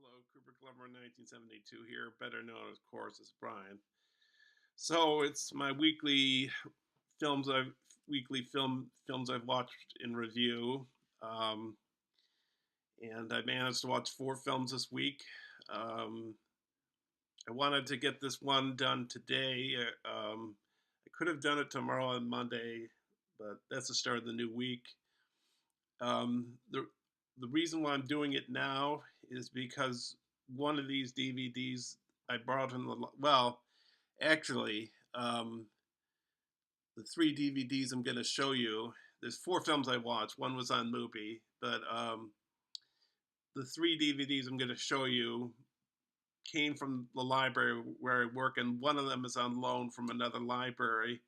Hello, Cooper Glover, 1972 here, better known, of course, as Brian. So it's my weekly films I've watched in review, um, and I managed to watch 4 films this week. Um, I wanted to get this one done today. I could have done it tomorrow on Monday, but that's the start of the new week. The reason why I'm doing it now is because one of these DVDs I borrowed from actually, the 3 DVDs I'm going to show you. There's 4 films I watched. One was on Mubi, but the 3 DVDs I'm going to show you came from the library where I work, and one of them is on loan from another library,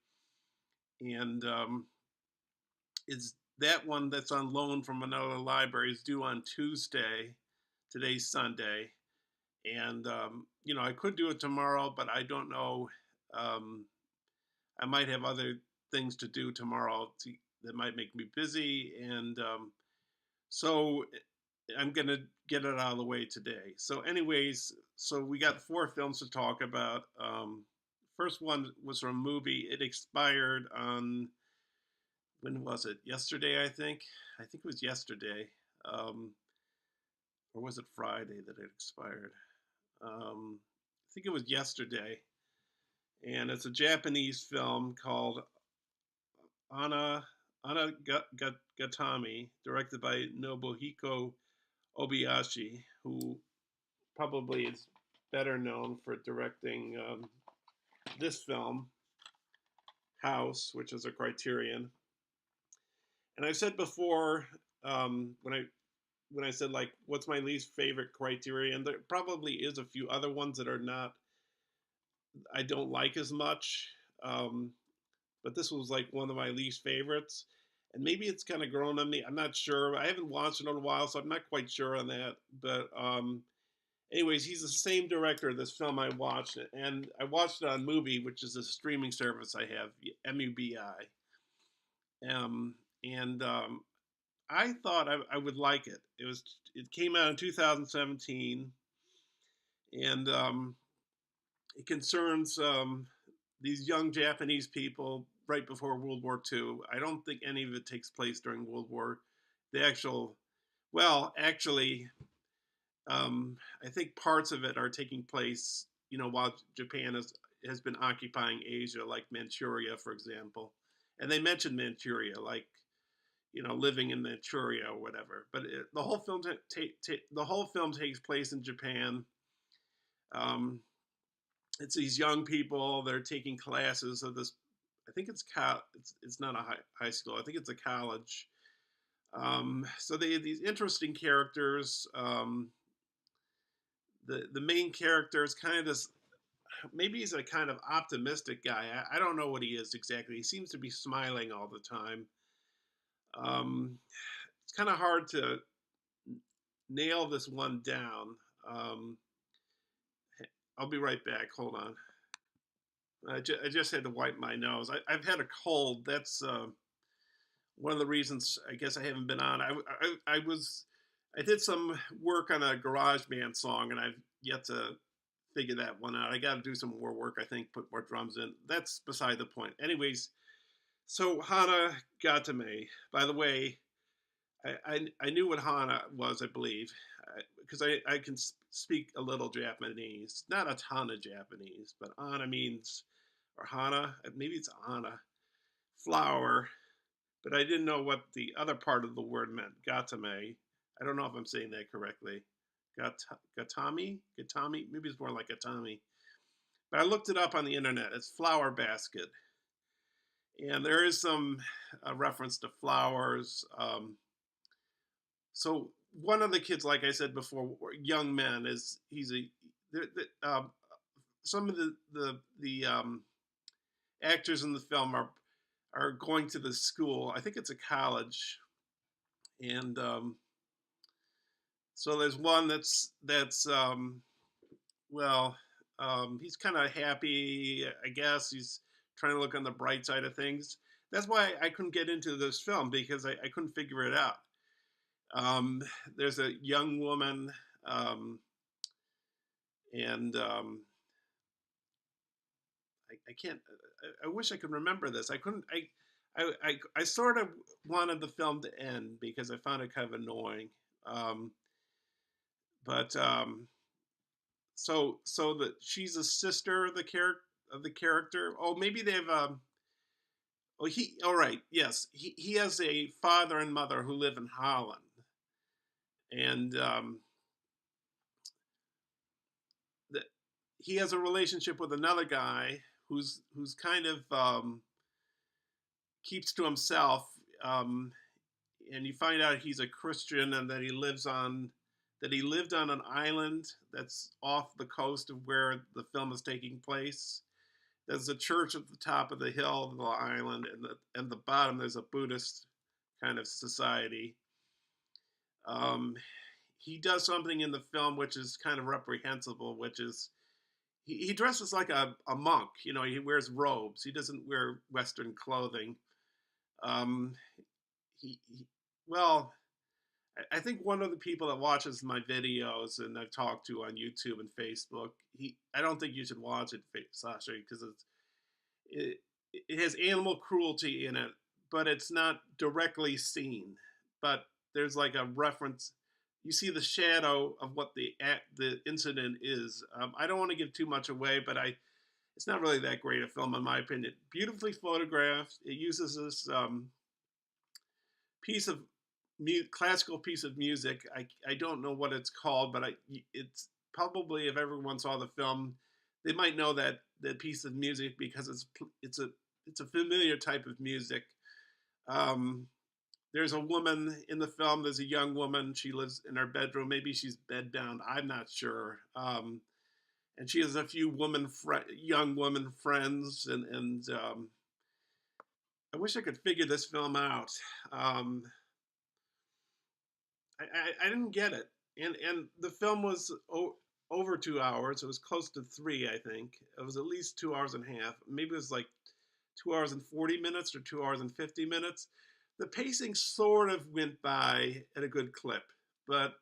and is that one that's on loan from another library is due on Tuesday. Today's Sunday, and I could do it tomorrow, but I don't know. Um, I might have other things to do tomorrow that might make me busy, and so I'm gonna get it out of the way today. So, anyways, so we got 4 films to talk about. First one was from a movie. It expired on, when was it? Yesterday, I think. I think it was yesterday, um, or was it Friday that it expired? I think it was yesterday, and it's a Japanese film called Ana Gatami, directed by Nobuhiko Obayashi, who probably is better known for directing this film, House, which is a Criterion. And I said before, when I said, like, what's my least favorite Criterion, there probably is a few other ones that are not, I don't like as much. Um, but this was like one of my least favorites. And maybe it's kind of grown on me. I'm not sure. I haven't watched it in a while, so I'm not quite sure on that. But anyways, he's the same director of this film I watched, and I watched it on Mubi, which is a streaming service I have, MUBI. And I thought I would like it. It came out in 2017, and it concerns these young Japanese people right before World War II. I don't think any of it takes place during World War. The actual, well, actually, I think parts of it are taking place, while Japan has been occupying Asia, like Manchuria, for example. And they mentioned Manchuria, like, living in Manchuria or whatever. But the whole film takes place in Japan. Um, it's these young people. They're taking classes of this. I think it's not a high school. I think it's a college. So they have these interesting characters. The main character is kind of this. Maybe he's a kind of optimistic guy. I don't know what he is exactly. He seems to be smiling all the time. Um, it's kind of hard to nail this one down. Um, I'll be right back. Hold on. I just had to wipe my nose. I've had a cold. That's one of the reasons I guess I haven't been on. I did some work on a garage band song, and I've yet to figure that one out. I got to do some more work, I think, put more drums in. That's beside the point. Anyways, so Hana Gatame. By the way, I knew what Hana was, I believe. because I can speak a little Japanese, not a ton of Japanese, but ana means, or hana, maybe it's ana, flower, but I didn't know what the other part of the word meant. Gatame. I don't know if I'm saying that correctly. Gatami, maybe it's more like gatami. But I looked it up on the internet. It's flower basket, and there is some reference to flowers. So one of the kids, like I said before, young men, is he's a. Some of the actors in the film are going to the school. I think it's a college, and so there's one that's well, he's kind of happy, I guess. He's trying to look on the bright side of things. That's why I couldn't get into this film because I couldn't figure it out. Um, there's a young woman, um, and I can't. I wish I could remember this. I couldn't. I sort of wanted the film to end because I found it kind of annoying. Um, but so that she's a sister of the character. Oh, maybe they've. Oh, he. All right. Yes, he has a father and mother who live in Holland, and the, he has a relationship with another guy who's kind of keeps to himself, and you find out he's a Christian and that he lived on an island that's off the coast of where the film is taking place. There's a church at the top of the hill of the island, and the bottom there's a Buddhist kind of society. Um, he does something in the film which is kind of reprehensible, which is he dresses like a monk. You know, he wears robes. He doesn't wear Western clothing. Um, he well, I think one of the people that watches my videos and I've talked to on YouTube and Facebook, I don't think you should watch it, Sasha, because it it has animal cruelty in it, but it's not directly seen. But there's like a reference. You see the shadow of what the incident is. I don't want to give too much away, but it's not really that great a film in my opinion. Beautifully photographed. It uses this piece of classical piece of music. I don't know what it's called, but it's probably if everyone saw the film, they might know that piece of music because it's a familiar type of music. Um, there's a woman in the film. There's a young woman. She lives in her bedroom. Maybe she's bed bound. I'm not sure. And she has a few young woman friends, and I wish I could figure this film out. Um, I didn't get it, and the film was over 2 hours. It was close to three, I think. It was at least 2 hours and a half. Maybe it was like 2 hours and 40 minutes or 2 hours and 50 minutes. The pacing sort of went by at a good clip, but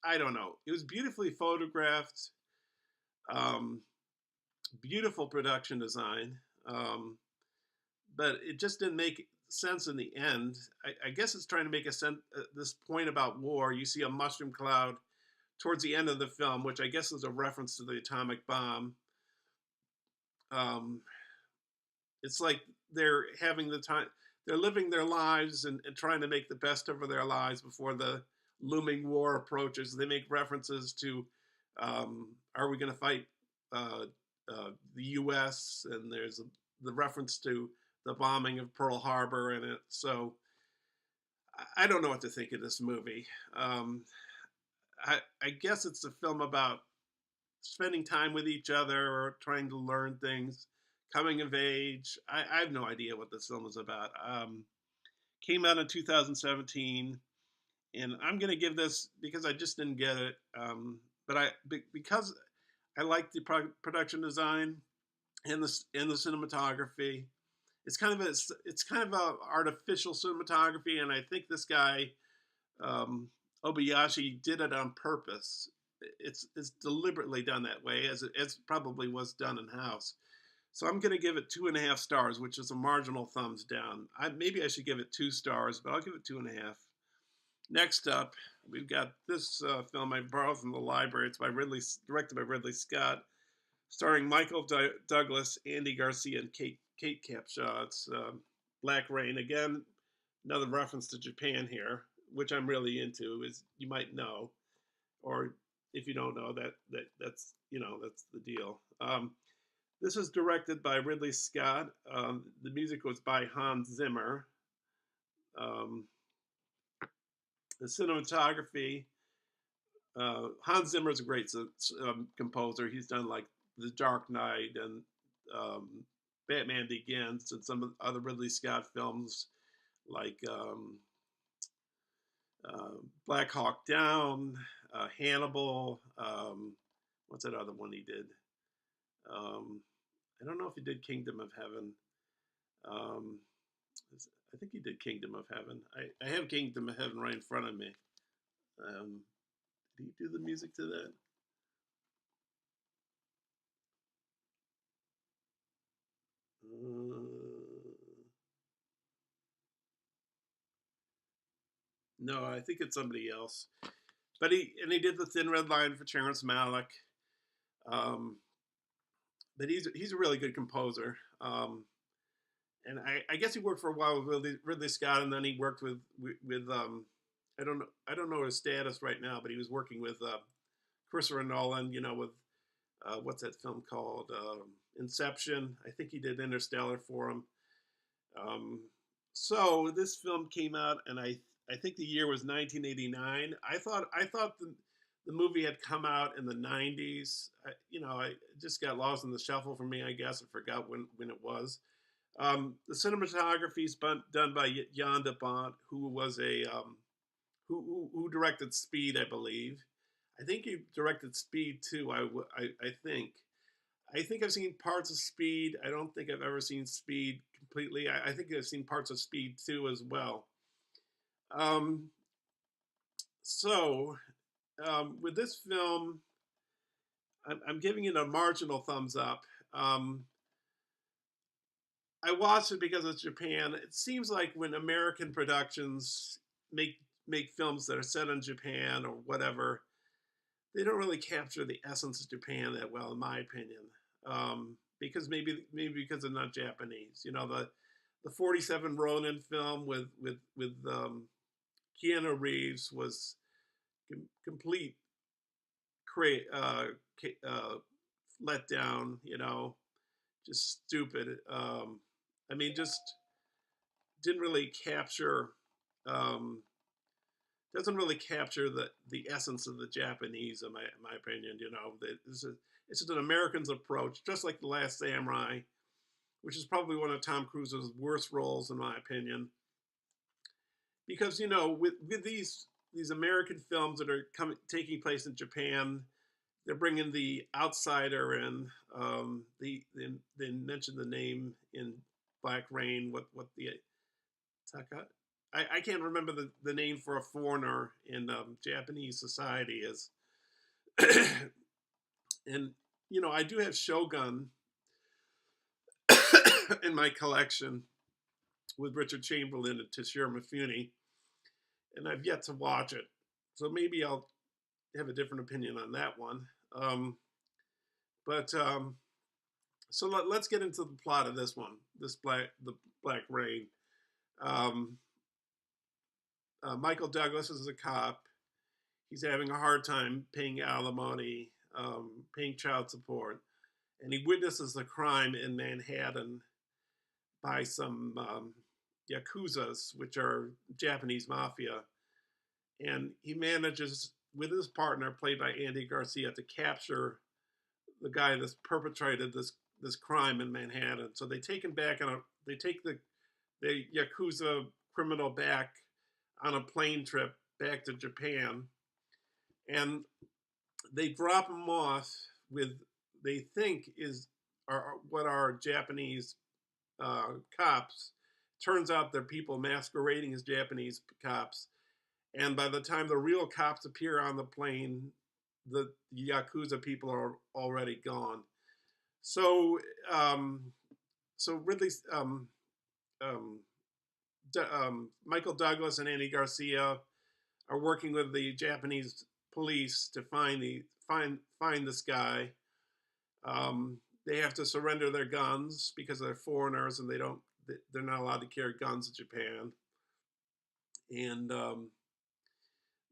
I don't know. It was beautifully photographed, um, beautiful production design, but it just didn't make sense in the end. I guess it's trying to make a sense. This point about war, you see a mushroom cloud towards the end of the film, which I guess is a reference to the atomic bomb. Um, it's like they're having the time, they're living their lives and trying to make the best of their lives before the looming war approaches. They make references to, are we going to fight uh, the U.S. and the reference to the bombing of Pearl Harbor in it. So I don't know what to think of this movie. I guess it's a film about spending time with each other or trying to learn things, coming of age. I have no idea what this film is about. Came out in 2017, and I'm going to give this because I just didn't get it. But because I like the production design and the cinematography. It's kind of a artificial cinematography, and I think this guy Obayashi did it on purpose. It's deliberately done that way, as it probably was done in house. So I'm going to give it 2.5 stars, which is a marginal thumbs down. Maybe I should give it 2 stars, but I'll give it 2.5. Next up, we've got this film I borrowed from the library. It's directed by Ridley Scott, starring Michael Douglas, Andy Garcia, and Kate Capshaw. It's Black Rain. Again, another reference to Japan here, which I'm really into, as you might know, or if you don't know, that's that's the deal. This is directed by Ridley Scott. The music was by Hans Zimmer. Um, the cinematography. Hans Zimmer is a great composer. He's done like The Dark Knight and um, Batman Begins and some other Ridley Scott films like Black Hawk Down, Hannibal. What's that other one he did? Um, I don't know if he did Kingdom of Heaven. Um, I think he did Kingdom of Heaven. I have Kingdom of Heaven right in front of me. Um, did he do the music to that? No, I think it's somebody else. But he did the Thin Red Line for Terrence Malick. Um, but he's a really good composer. And I guess he worked for a while with Ridley Scott, and then he worked with I don't know his status right now, but he was working with Christopher Nolan. You know, with what's that film called? Inception. I think he did Interstellar for him. Um, so this film came out, and I think the year was 1989. I thought the movie had come out in the 90s. I just got lost in the shuffle for me. I guess I forgot when it was. The cinematography is done by Jan de Bont, who was a who directed Speed, I believe. I think he directed Speed too. I think. I think I've seen parts of Speed. I don't think I've ever seen Speed completely. I think I've seen parts of Speed 2 as well. Um, so, with this film, I'm giving it a marginal thumbs up. I watched it because it's Japan. It seems like when American productions make make films that are set in Japan or whatever, they don't really capture the essence of Japan that well, in my opinion. Because maybe because they're not Japanese. You know, the 47 Ronin film with Keanu Reeves was complete uh, let down. You know, just stupid. I mean, just didn't really capture. Um, doesn't really capture the essence of the Japanese, in my opinion. You know, it's just an American's approach, just like The Last Samurai, which is probably one of Tom Cruise's worst roles, in my opinion. Because with these American films that are taking place in Japan, they're bringing the outsider in. They mentioned the name in Black Rain. What the Taka? I can't remember the name for a foreigner in Japanese society is. And I do have Shogun in my collection with Richard Chamberlain and Toshiro Mifune, and I've yet to watch it. So maybe I'll have a different opinion on that one. But so let's get into the plot of this one. The Black Rain. Um, Michael Douglas is a cop. He's having a hard time paying alimony, paying child support, and he witnesses a crime in Manhattan by some Yakuzas, which are Japanese mafia. And he manages, with his partner, played by Andy Garcia, to capture the guy that's perpetrated this crime in Manhattan. So they take him back they take the Yakuza criminal back on a plane trip back to Japan, and they drop him off with they think is are what are Japanese cops. Turns out they're people masquerading as Japanese cops, and by the time the real cops appear on the plane, the Yakuza people are already gone. So, um, so Ridley, um, Michael Douglas and Andy Garcia are working with the Japanese police to find this guy. Um, they have to surrender their guns because they're foreigners and they're not allowed to carry guns in Japan. And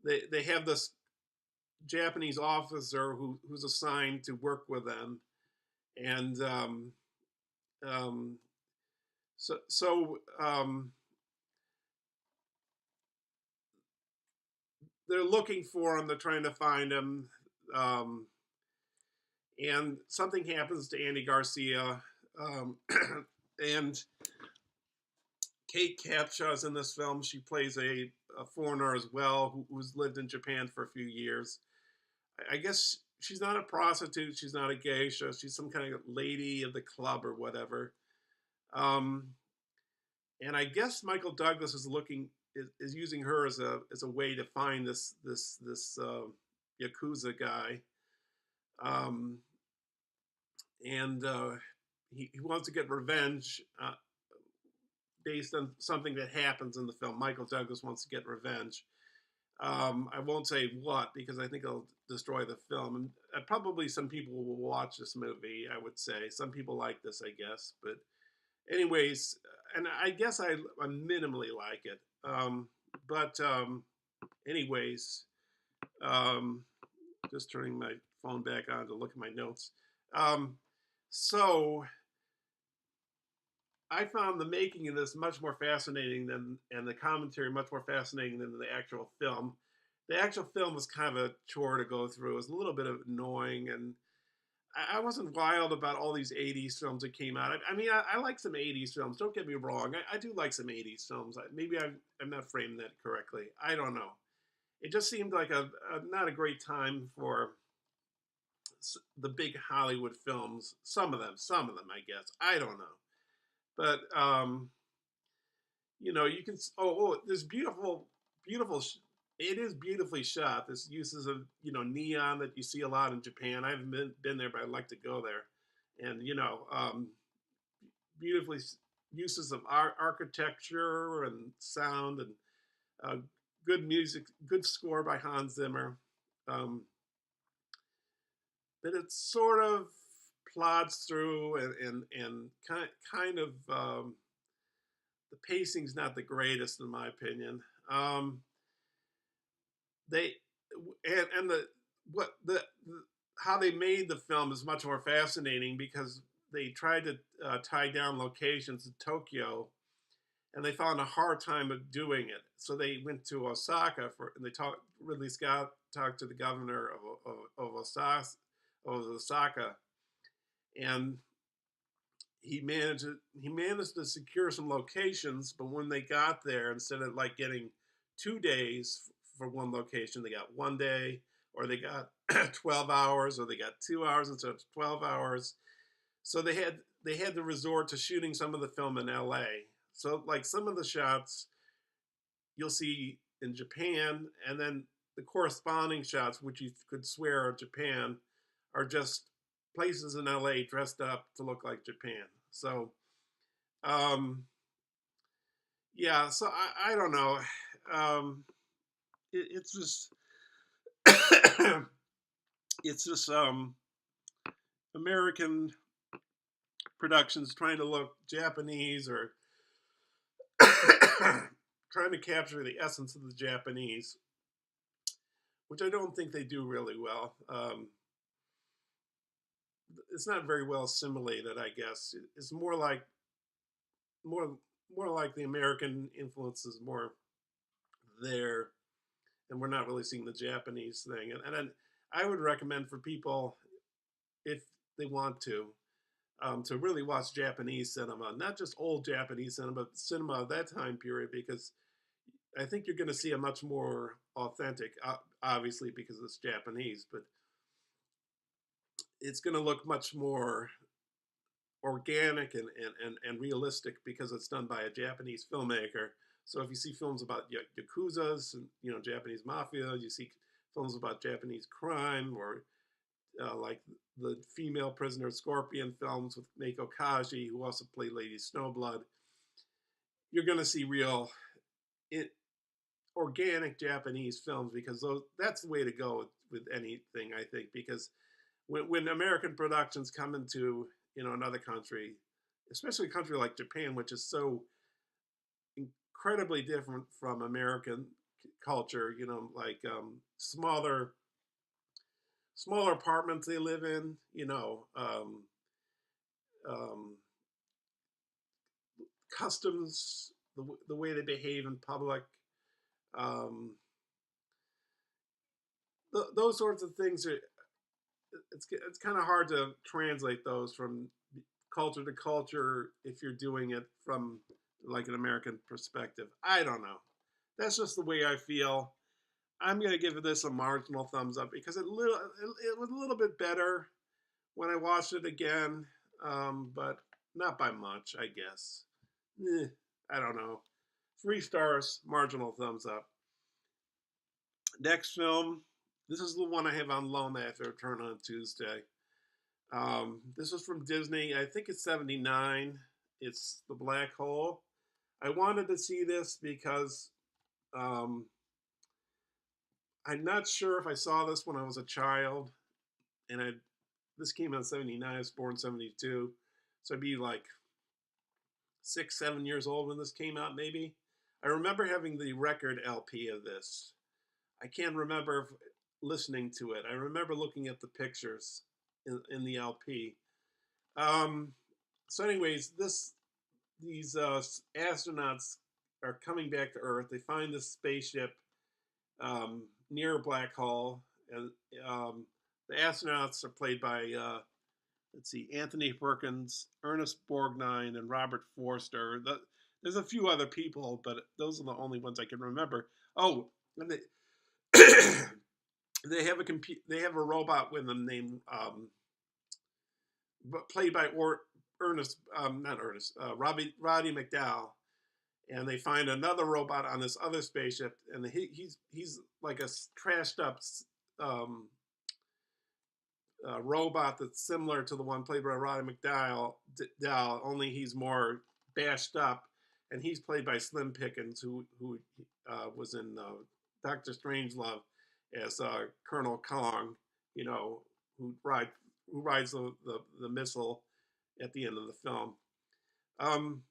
they have this Japanese officer who's assigned to work with them, and um, so they're looking for him. They're trying to find him, um, and something happens to Andy Garcia, um, and Kate Capshaw's in this film. She plays a foreigner as well who's lived in Japan for a few years. I guess she's not a prostitute. She's not a geisha. She's some kind of lady of the club or whatever. Um, and I guess Michael Douglas is using her as a way to find this Yakuza guy, um, and he wants to get revenge based on something that happens in the film. Michael Douglas wants to get revenge. I won't say what because I think it'll destroy the film. And probably some people will watch this movie. I would say some people like this, I guess. But anyways, and I guess I minimally like it. But anyways, um, just turning my phone back on to look at my notes. Um, so I found the making of this much more fascinating and the commentary much more fascinating than the actual film. The actual film was kind of a chore to go through. It was a little bit annoying, and I wasn't wild about all these '80s films that came out. I mean, I like some '80s films. Don't get me wrong. I do like some '80s films. Maybe I'm not framing that correctly. I don't know. It just seemed like a not a great time for the big Hollywood films. Some of them, I guess. I don't know. But you can. There's beautiful. It is beautifully shot. There's uses of neon that you see a lot in Japan. I haven't been there, but I'd like to go there. And beautifully uses of architecture and sound and uh, good music, good score by Hans Zimmer. Um, but it sort of plods through and kind of the pacing's not the greatest in my opinion. They and the what the how they made the film is much more fascinating because they tried to tie down locations in Tokyo and they found a hard time of doing it. So they went to Osaka and they talked. Ridley Scott talked to the governor of Osaka, and he managed to secure some locations. But when they got there, instead of like getting 2 days for one location, they got 1 day, or they got 12 hours, or they got 2 hours instead of 12 hours. So they had to resort to shooting some of the film in L.A. So like some of the shots you'll see in Japan, and then the corresponding shots, which you could swear are Japan, are just places in LA dressed up to look like Japan. So, um, yeah, so I don't know. It's just it's just American productions trying to look Japanese or trying to capture the essence of the Japanese, which I don't think they do really well. It's not very well assimilated, I guess. It's more more like the American influence is more there, and we're not really seeing the Japanese thing. And I would recommend for people if they want to really watch Japanese cinema, not just old Japanese cinema, but cinema of that time period, because I think you're going to see a much more authentic, obviously because it's Japanese, but it's going to look much more organic and realistic because it's done by a Japanese filmmaker. So if you see films about Yakuzas and Japanese mafia, you see films about Japanese crime or like the female prisoner Scorpion films with Mako Kaji, who also played Lady Snowblood, you're going to see real organic Japanese films, because that's the way to go with anything, I think, because when American productions come into another country, especially a country like Japan, which is so incredibly different from American culture, like smaller apartments they live in, um, customs, the way they behave in public, um, those sorts of things are. It's kind of hard to translate those from culture to culture if you're doing it from like an American perspective. I don't know. That's just the way I feel. I'm gonna give this a marginal thumbs up because it was a little bit better when I watched it again, but not by much, I guess. I don't know. 3 stars, marginal thumbs up. Next film. This is the one I have on loan that I have to return on Tuesday. This was from Disney. I think it's 79. It's The Black Hole. I wanted to see this because um, I'm not sure if I saw this when I was a child. And this came out in 79. I was born in 72. So I'd be like 6, 7 years old when this came out, maybe. I remember having the record LP of this. I can't remember listening to it. I remember looking at the pictures in the LP. Um, so, anyways, these astronauts are coming back to Earth. They find this spaceship near a black hole, and um, the astronauts are played by let's see, Anthony Perkins, Ernest Borgnine, and Robert Forster. There's a few other people, but those are the only ones I can remember. Oh, and they they have a robot with them named played by Ernest, not Ernest, Roddy McDowell, and they find another robot on this other spaceship, and he's like a trashed up um, robot that's similar to the one played by Roddy McDowell, only he's more bashed up, and he's played by Slim Pickens, who was in Doctor Strangelove as Colonel Kong, you know, who rides the missile at the end of the film. Um,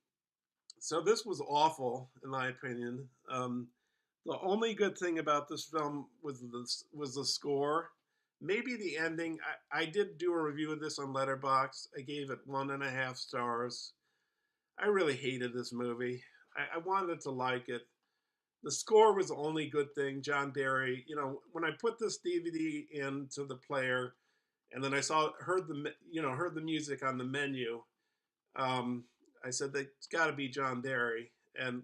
so this was awful, in my opinion. The only good thing about this film was the score. Maybe the ending. I did do a review of this on Letterboxd. I gave it 1.5 stars. I really hated this movie. I wanted to like it. The score was the only good thing. John Barry. When I put this DVD into the player, and then I heard the music on the menu. Um, I said that's got to be John Barry, and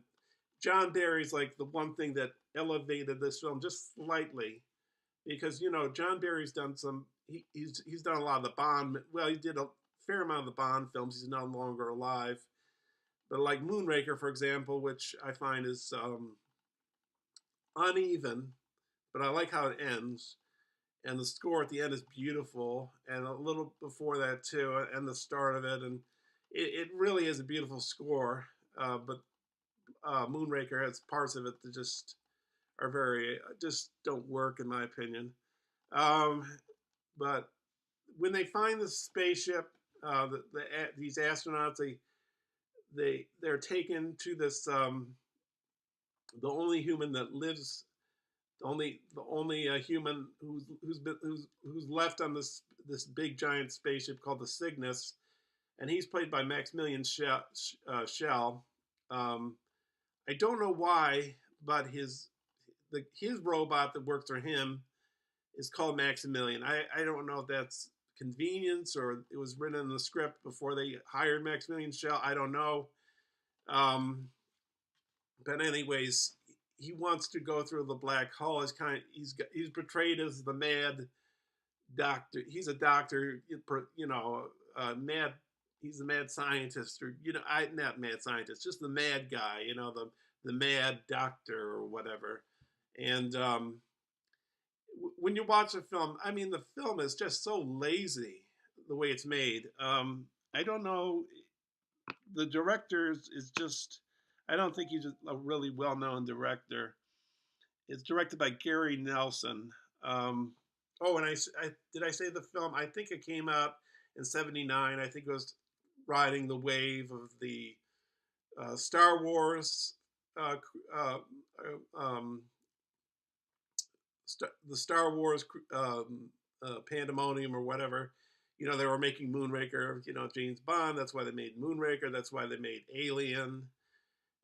John Barry's like the one thing that elevated this film just slightly, because John Barry's done he's done a lot of the Bond. Well, he did a fair amount of the Bond films. He's no longer alive, but like Moonraker, for example, which I find is uneven, but I like how it ends. And the score at the end is beautiful, and a little before that too, and the start of it, and it really is a beautiful score. But Moonraker has parts of it that just are just don't work in my opinion. Um, but when they find the spaceship, these astronauts they're taken to this the only human that lives, the only human who's left on this big giant spaceship called the Cygnus, and he's played by Maximilian Schell. Um, I don't know why, but his robot that works for him is called Maximilian. I don't know if that's convenience or it was written in the script before they hired Maximilian Schell. I don't know. Um, but anyways, he wants to go through the black hole. He's portrayed as the mad doctor. He's a doctor, mad. He's a mad scientist, or I not mad scientist, just the mad guy. The mad doctor or whatever. And when you watch a film, I mean, the film is just so lazy the way it's made. I don't know. The director is just. I don't think he's a really well-known director. It's directed by Gary Nelson. Um, oh, and did I say the film? I think it came out in '79. I think it was riding the wave of the Star Wars, uh, uh, um, the Star Wars pandemonium or whatever. You know, they were making Moonraker. You know, James Bond. That's why they made Moonraker. That's why they made Alien.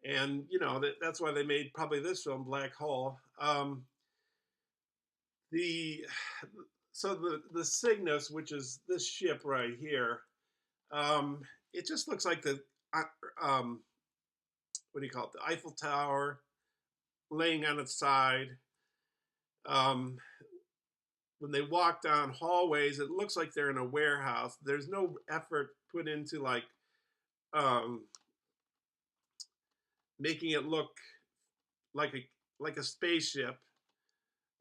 And you know that's why they made probably this film, Black Hole. The so the Cygnus, which is this ship right here, um, it just looks like the uh, um, what do you call it? The Eiffel Tower laying on its side. Um, when they walk down hallways, it looks like they're in a warehouse. There's no effort put into like um, making it look like a spaceship.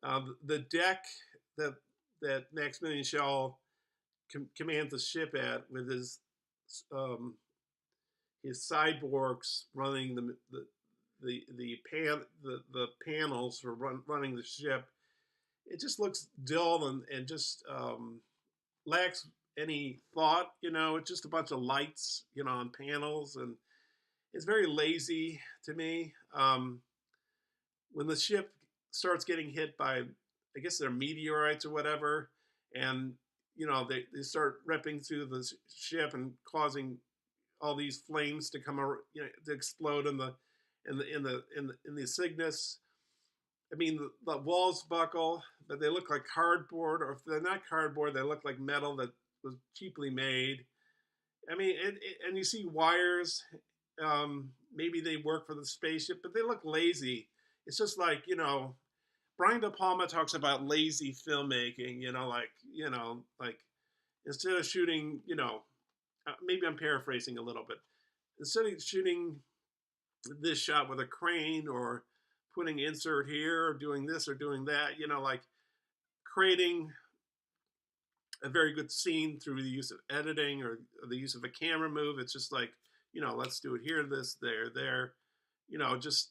The deck that Maximilian Schell commands the ship at with um, his cyborgs running the panels for running the ship. It just looks dull and just lacks any thought. You know, it's just a bunch of lights, you know, on panels, and it's very lazy to me. When the ship starts getting hit by, I guess they're meteorites or whatever, and you know they start ripping through the ship and causing all these flames to come, you know, to explode in the Cygnus. I mean, the walls buckle, but they look like cardboard, or if they're not cardboard, they look like metal that was cheaply made. I mean, and you see wires. Maybe they work for the spaceship, but they look lazy. It's just like, you know, Brian De Palma talks about lazy filmmaking. Like instead of shooting, you know, maybe I'm paraphrasing a little bit. Instead of shooting this shot with a crane or putting insert here or doing this or doing that, you know, like creating a very good scene through the use of editing or the use of a camera move. It's just like, you know, let's do it here, this, there, you know, just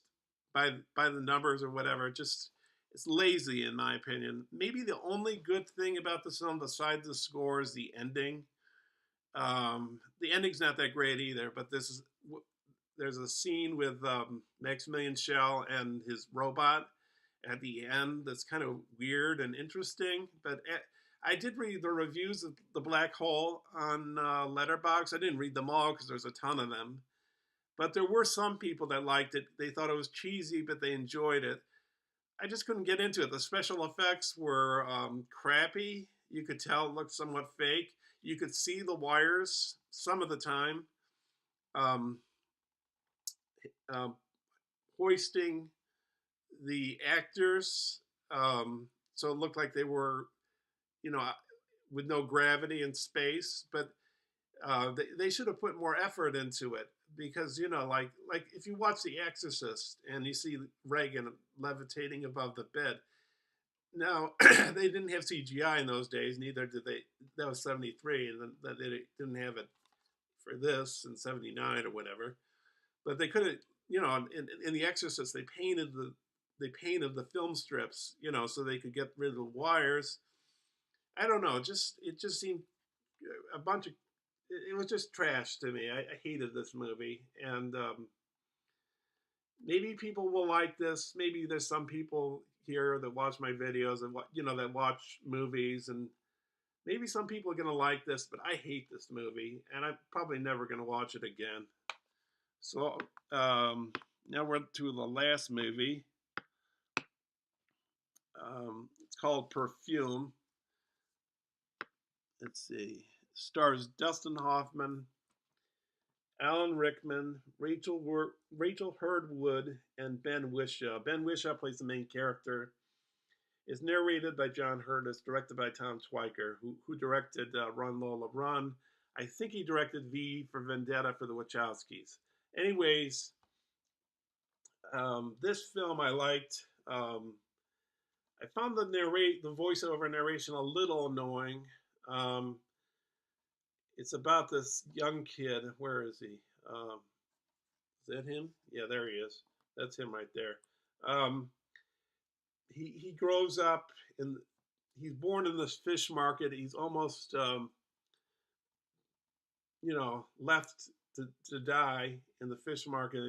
by the numbers or whatever. Just it's lazy in my opinion. Maybe the only good thing about the film, besides the score, is the ending. The ending's not that great either, but there's a scene with Maximilian Schell and his robot at the end that's kind of weird and interesting. But I did read the reviews of the Black Hole on Letterboxd. I didn't read them all because there's a ton of them, but there were some people that liked it. They thought it was cheesy, but they enjoyed it. I just couldn't get into it. The special effects were crappy. You could tell it looked somewhat fake. You could see the wires some of the time. Um, um, Hoisting the actors, so it looked like they were, you know, with no gravity in space. But they should have put more effort into it because, you know, like if you watch The Exorcist and you see Reagan levitating above the bed. Now they didn't have CGI in those days. Neither did they. That was '73, and then they didn't have it for this in '79 or whatever. But they could have, you know, in The Exorcist, they painted the film strips, you know, so they could get rid of the wires. I don't know, it just seemed a bunch of it was just trash to me. I hated this movie, and maybe people will like this. Maybe there's some people here that watch my videos and you know that watch movies, and maybe some people are gonna like this. But I hate this movie, and I'm probably never gonna watch it again. So now we're to the last movie. It's called Perfume. Let's see. Stars Dustin Hoffman, Alan Rickman, Rachel Hurd-Wood, and Ben Whishaw. Ben Whishaw plays the main character. It's narrated by John Hurt. It's directed by Tom Twyker, who directed Run Lola Run. I think he directed V for Vendetta for the Wachowskis. Anyways, this film I liked. I found the voiceover narration a little annoying. Um, it's about this young kid. Where is he? Is that him? Yeah, there he is. That's him right there. Um, he grows up in he's born in this fish market. He's almost left to die in the fish market.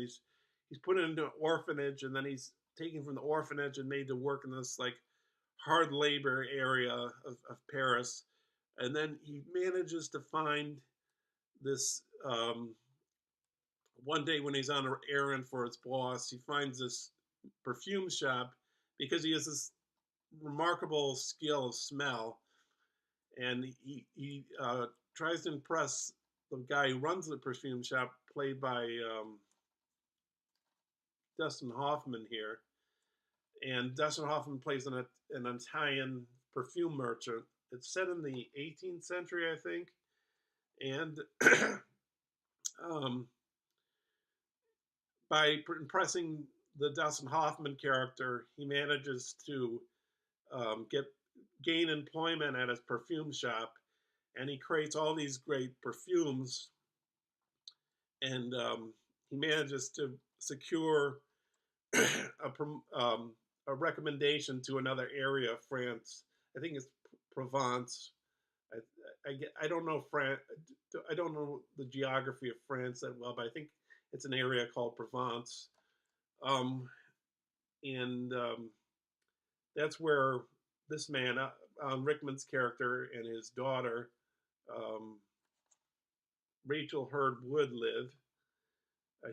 He's put into an orphanage, and then he's taken from the orphanage and made to work in this like hard labor area of Paris. And then he manages to find this one day when he's on an errand for his boss. He finds this perfume shop because he has this remarkable skill of smell, and he tries to impress the guy who runs the perfume shop, played by Dustin Hoffman here. And Dustin Hoffman plays an Italian perfume merchant. It's set in the 18th century, I think, and um, by impressing the Dustin Hoffman character, he manages to get gain employment at his perfume shop, and he creates all these great perfumes, and he manages to secure a recommendation to another area of France. I think it's Provence. I don't know France. I don't know the geography of France that well, but I think it's an area called Provence, um, and that's where this man, Rickman's character, and his daughter, um, Rachel Hurd Wood, live.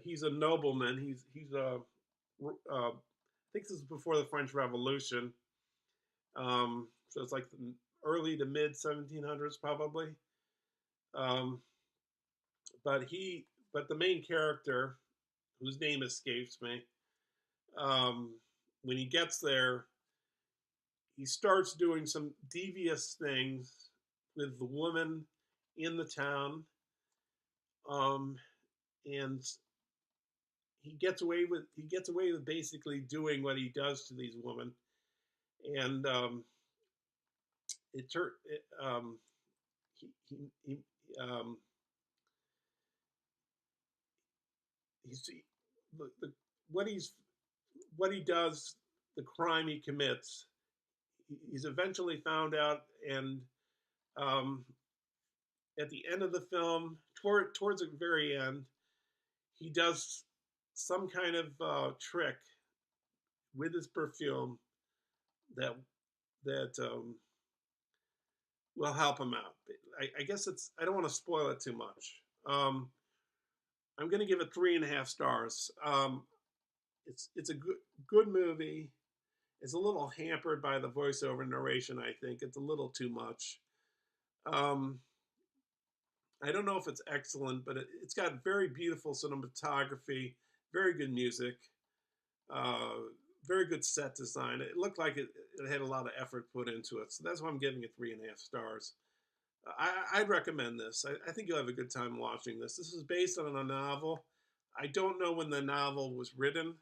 He's a nobleman. I think this is before the French Revolution, so it's like the early to mid 1700s probably. Um, but the main character, whose name escapes me, um, when he gets there, he starts doing some devious things with the woman in the town, um, and he gets away with basically doing what he does to these women, and it turned he he's the what he's what he does, the crime he commits. He's eventually found out, and um, at the end of the film, towards the very end, he does some kind of trick with his perfume that will help him out. I guess it's. I don't want to spoil it too much. I'm going to give it 3.5 stars. It's a good movie. It's a little hampered by the voiceover narration. I think it's a little too much. Um, I don't know if it's excellent, but it's got very beautiful cinematography, very good music, uh, very good set design. It looked like it had a lot of effort put into it, so that's why I'm giving it 3.5 stars. I'd recommend this. I think you'll have a good time watching this. This is based on a novel. I don't know when the novel was written.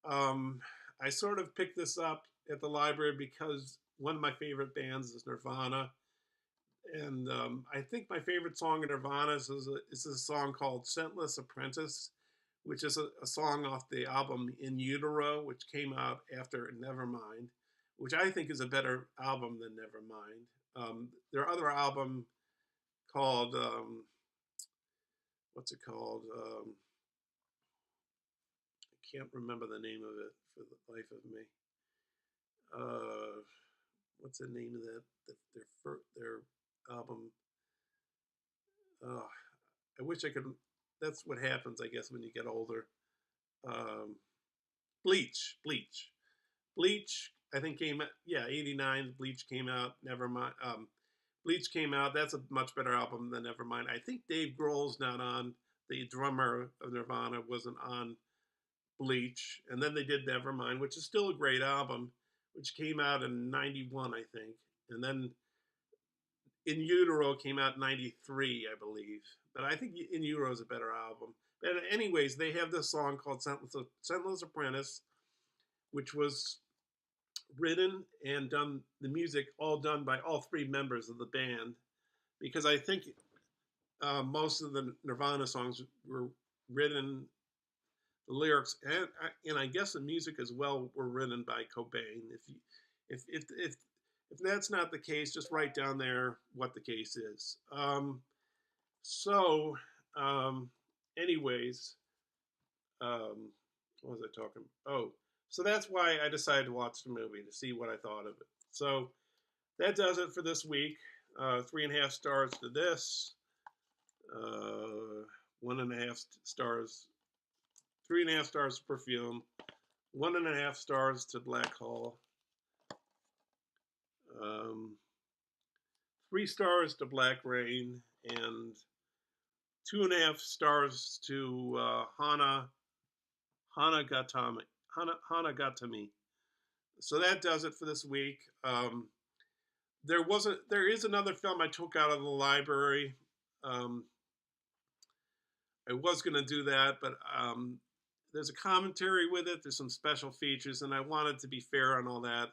Um, I sort of picked this up at the library because one of my favorite bands is Nirvana, and I think my favorite song in Nirvana is a song called "Scentless Apprentice," which is a song off the album "In Utero," which came out after Nevermind, which I think is a better album than Nevermind. Their other album called what's it called? I can't remember the name of it for the life of me. Uh, what's the name of their album? Uh, I wish I could. That's what happens, I guess, when you get older. Um, Bleach. I think came out. Yeah, '89. Bleach came out. Nevermind. Bleach came out. That's a much better album than Nevermind. I think Dave Grohl's not on. The drummer of Nirvana wasn't on Bleach, and then they did Nevermind, which is still a great album, which came out in '91, I think, and then In Utero came out in '93, I believe. But I think In Utero is a better album. But anyways, they have this song called "Scentless Apprentice," which was written and done, the music all done by all three members of the band, because I think most of the Nirvana songs were written the lyrics and I guess the music as well were written by Cobain. If that's not the case, just write down there what the case is. So, um, anyways, what was I talking? Oh, so that's why I decided to watch the movie to see what I thought of it. So that does it for this week. 3.5 stars to this. 1.5 stars. 3.5 stars to Perfume. 1.5 stars to Black Hole. 3 stars to Black Rain, and 2.5 stars to Hanagatami. So that does it for this week. There is another film I took out of the library. Um, I was going to do that, but there's a commentary with it. There's some special features, and I wanted to be fair on all that.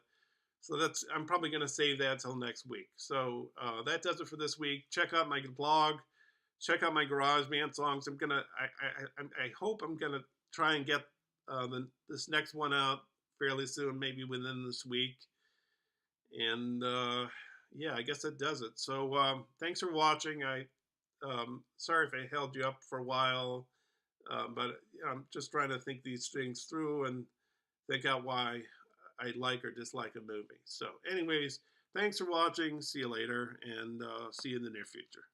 So I'm probably going to save that till next week. So that does it for this week. Check out my blog. Check out my GarageBand songs. I hope I'm gonna try and get this next one out fairly soon, maybe within this week. And yeah, I guess that does it. So thanks for watching. Sorry if I held you up for a while, but I'm just trying to think these things through and think out why I like or dislike a movie. So, anyways, thanks for watching. See you later, and see you in the near future.